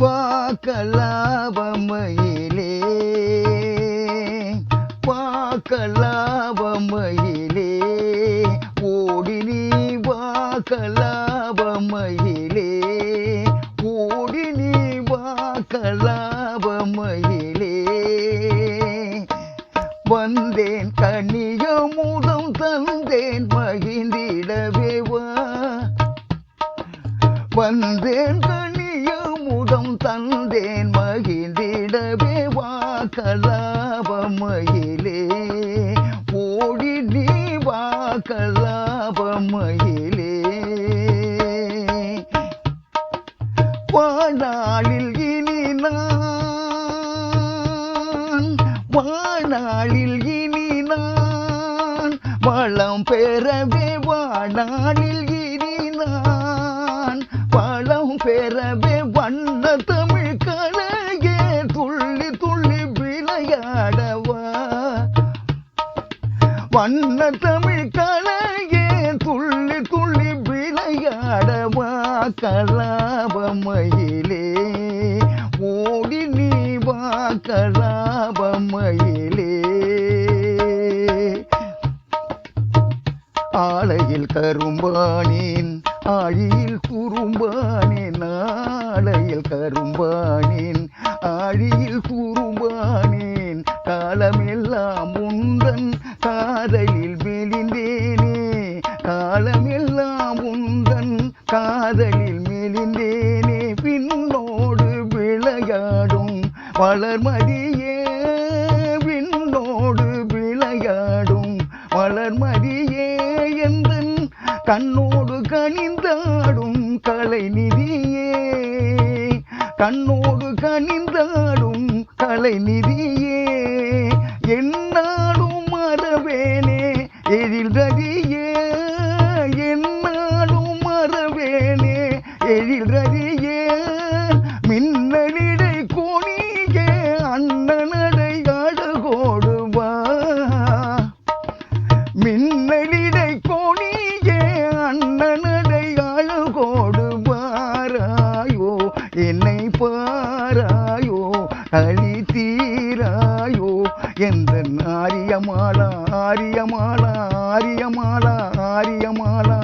வாக்கலாபமயிலே வாக்கலாபமயிலே ஓடி நீ வாக்கலாபமயிலே ஓடி நீ வாக்கலாபமயிலே வந்தேன் கனியமுதம் தந்தேன் மகிழ்ந்திடவே வா வந்தேன் கனியமுதம் தந்தேன் மகிழ்ந்திடவே வாக்கலாபமயிலே ஓடி நீ வாக்கலாபமயிலே வானாளில் இனி நான் வானாளில் இனி நான் வளம் பெறவே வானாளில் இனி நான் வளம் பெறவே வண்ண தமிழ் கலையே துள்ளி துள்ளி விளையாடவா வண்ண தமிழ் கலையே துள்ளி துள்ளி விளையாடவா கலாபமயிலே ஓடி நீ வா கலாபமயிலே ஆலையில் கரும்பானேன் ஆழியில் குறும்பானேன் ஆலையில் கரும்பானேன் ஆழியில் குறும்பானேன் காலமெல்லாம் உந்தன் காதலில் மெலிந்தேனே காலமெல்லாம் உந்தன் காதலில் மெலிந்தேனே பின்னோடு விளையாடும் வளர்மதியே விண்ணோடு விளையாடும் வளர்மதியே எந்தன் கண்ணோடு கனிந்தாடும் கலைநிதியே கண்ணோடு கனிந்தாடும் கலைநிதியே என்னாலும் மறவேனே எழில்ரதியே என்னாலும் மறவேனே எழில்ரதியே மின்னலிடை கோணியே அண்ணனடை அழகோடுவா மின்னலிடை கோணியே அண்ணனடை அழகோடு பாராயோ என்னை பாராயோ களி தீராயோ எந்த ஆரியமாலா ஆரியமாலா ஆரியமாலா ஆரியமாலா